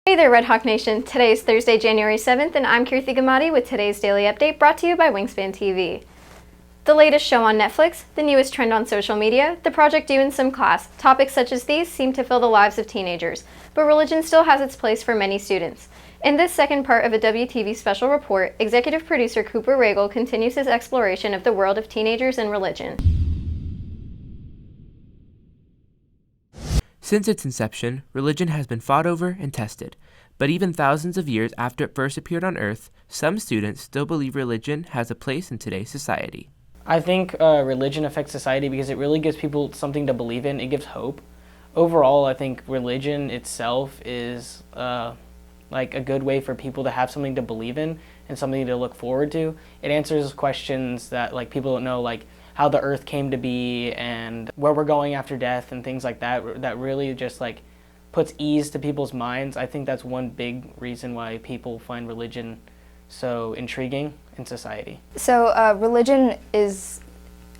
Hey there, Red Hawk Nation. Today is Thursday, January 7th, and I'm Kirthi Gummadi with today's daily update brought to you by Wingspan TV. The latest show on Netflix, the newest trend on social media, the project due in some class, topics such as these seem to fill the lives of teenagers, but religion still has its place for many students. In this second part of a WTV special report, executive producer Cooper Regal continues his exploration of the world of teenagers and religion. Since its inception, religion has been fought over and tested, but even thousands of years after it first appeared on Earth, some students still believe religion has a place in today's society. I think religion affects society because it really gives people something to believe in. It gives hope. Overall, I think religion itself is like a good way for people to have something to believe in and something to look forward to. It answers questions that like people don't know, like how the earth came to be and where we're going after death and things like that, that really just like puts ease to people's minds. I think that's one big reason why people find religion so intriguing in society. So religion is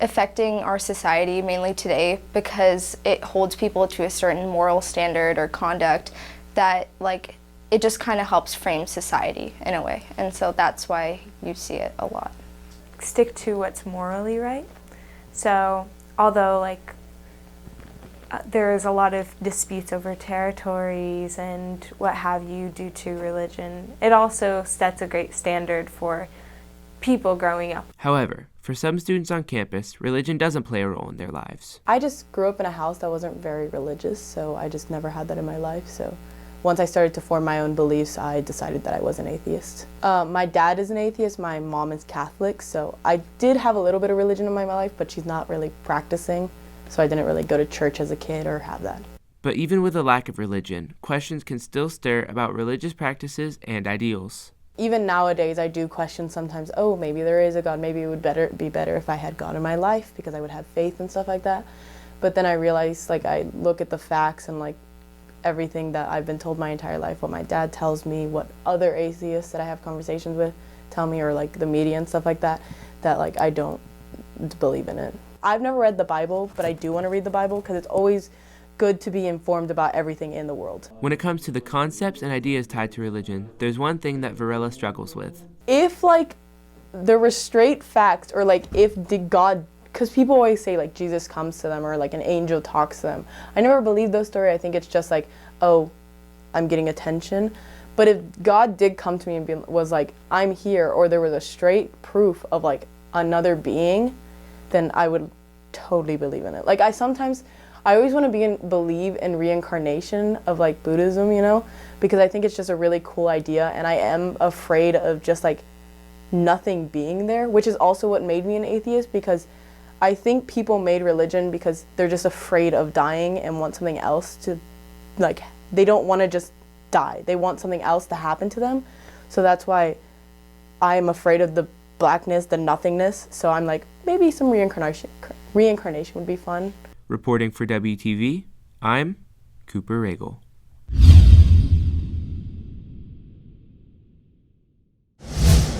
affecting our society mainly today because it holds people to a certain moral standard or conduct that like it just kind of helps frame society in a way, and so that's why you see it a lot. Stick to what's morally right. So although like there's a lot of disputes over territories and what have you due to religion, it also sets a great standard for people growing up. However, for some students on campus, religion doesn't play a role in their lives. I just grew up in a house that wasn't very religious, so I just never had that in my life. So once I started to form my own beliefs, I decided that I was an atheist. My dad is an atheist, my mom is Catholic, so I did have a little bit of religion in my life, but she's not really practicing, so I didn't really go to church as a kid or have that. But even with a lack of religion, questions can still stir about religious practices and ideals. Even nowadays, I do question sometimes, oh, maybe there is a God, maybe it would be better if I had God in my life because I would have faith and stuff like that. But then I realize, like, I look at the facts and, like, everything that I've been told my entire life, what my dad tells me, what other atheists that I have conversations with tell me, or, like, the media and stuff like that, that, like, I don't believe in it. I've never read the Bible, but I do want to read the Bible because it's always good to be informed about everything in the world. When it comes to the concepts and ideas tied to religion, there's one thing that VARELA struggles with. If, like, there were straight facts, or, like, if did God, because people always say, like, Jesus comes to them, or, like, an angel talks to them. I never believe those stories. I think it's just, like, oh, I'm getting attention. But if God did come to me and was like, I'm here, or there was a straight proof of, like, another being, then I would totally believe in it. Like, I always want to believe in reincarnation of, like, Buddhism, you know, because I think it's just a really cool idea, and I am afraid of just, like, nothing being there, which is also what made me an atheist, because I think people made religion because they're just afraid of dying and want something else to, like, they don't want to just die. They want something else to happen to them. So that's why I'm afraid of the blackness, the nothingness. So I'm like, maybe some reincarnation would be fun. Reporting for WTV, I'm Cooper Regal.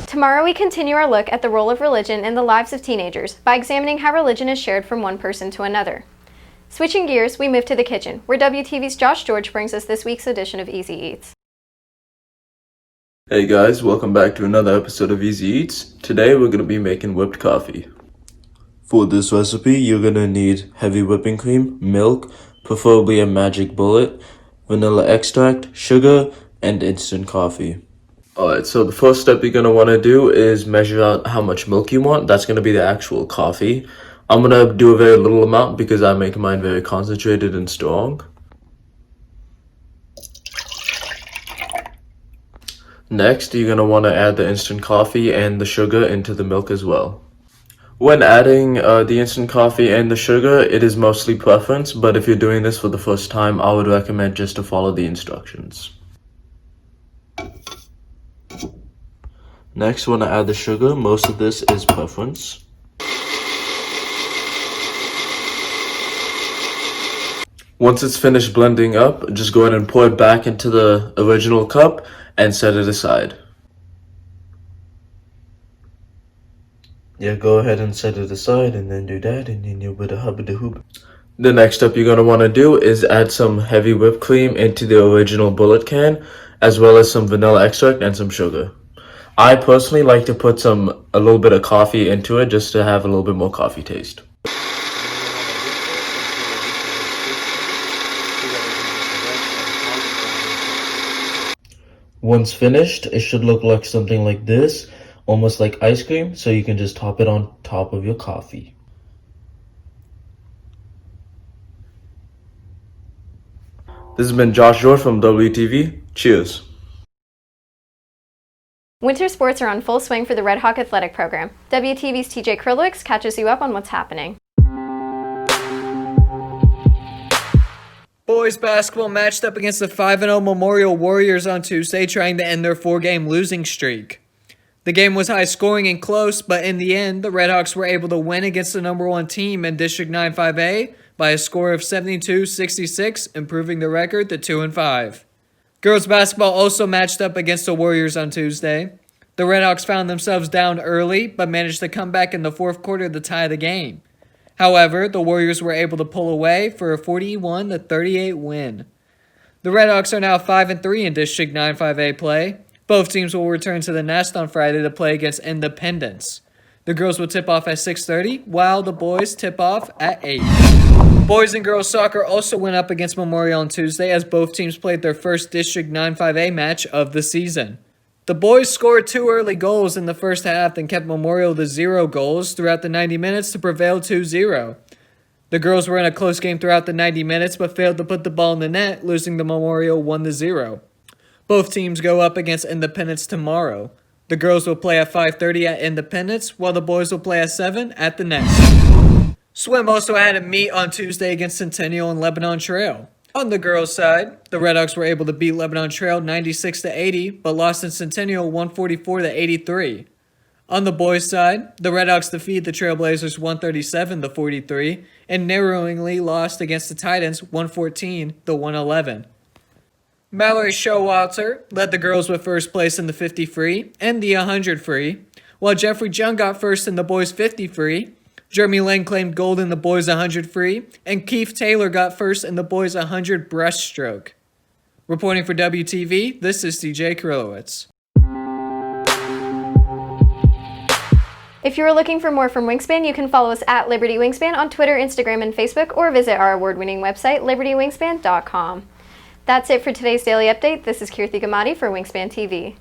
Tomorrow we continue our look at the role of religion in the lives of teenagers by examining how religion is shared from one person to another. Switching gears, we move to the kitchen, where WTV's Josh George brings us this week's edition of Easy Eats. Hey guys, welcome back to another episode of Easy Eats. Today we're going to be making whipped coffee. For this recipe, you're going to need heavy whipping cream, milk, preferably a magic bullet, vanilla extract, sugar, and instant coffee. Alright, so the first step you're going to want to do is measure out how much milk you want. That's going to be the actual coffee. I'm going to do a very little amount because I make mine very concentrated and strong. Next, you're going to want to add the instant coffee and the sugar into the milk as well. When adding the instant coffee and the sugar, it is mostly preference, but if you're doing this for the first time, I would recommend just to follow the instructions. Next, when I add the sugar, most of this is preference. Once it's finished blending up, just go ahead and pour it back into the original cup and set it aside. Yeah, go ahead and set it aside and then do that and then you'll be the hubba hoop. The next step you're going to want to do is add some heavy whipped cream into the original bullet can as well as some vanilla extract and some sugar. I personally like to put a little bit of coffee into it just to have a little bit more coffee taste. Once finished, it should look like something like this, almost like ice cream, so you can just top it on top of your coffee. This has been Josh George from WTV. Cheers. Winter sports are on full swing for the Red Hawk athletic program. WTV's TJ Krylowicz catches you up on what's happening. Boys basketball matched up against the 5-0 Memorial Warriors on Tuesday, trying to end their 4-game losing streak. The game was high scoring and close, but in the end, the Red Hawks were able to win against the number 1 team in District 9 5A by a score of 72-66, improving the record to 2-5. Girls basketball also matched up against the Warriors on Tuesday. The Red Hawks found themselves down early, but managed to come back in the fourth quarter to tie the game. However, the Warriors were able to pull away for a 41-38 win. The Red Hawks are now 5-3 in District 9 5A play. Both teams will return to the nest on Friday to play against Independence. The girls will tip off at 6:30, while the boys tip off at 8. Boys and girls soccer also went up against Memorial on Tuesday as both teams played their first District 9 5A match of the season. The boys scored 2 early goals in the first half and kept Memorial to 0 goals throughout the 90 minutes to prevail 2-0. The girls were in a close game throughout the 90 minutes but failed to put the ball in the net, losing to Memorial 1-0. Both teams go up against Independence tomorrow. The girls will play at 5:30 at Independence, while the boys will play at 7 at the Nest. Swim also had a meet on Tuesday against Centennial and Lebanon Trail. On the girls' side, the Red Hawks were able to beat Lebanon Trail 96-80, but lost in Centennial 144-83. On the boys' side, the Red Hawks defeated the Trailblazers 137-43, and narrowingly lost against the Titans 114-111. Mallory Showalter led the girls with first place in the 50 free and the 100 free, while Jeffrey Jung got first in the boys 50 free. Jeremy Lane claimed gold in the boys 100 free, and Keith Taylor got first in the boys 100 breaststroke. Reporting for WTV, this is TJ Krylowicz. If you are looking for more from Wingspan, you can follow us at Liberty Wingspan on Twitter, Instagram, and Facebook, or visit our award-winning website, libertywingspan.com. That's it for today's Daily Update. This is Kirthi Gummadi for Wingspan TV.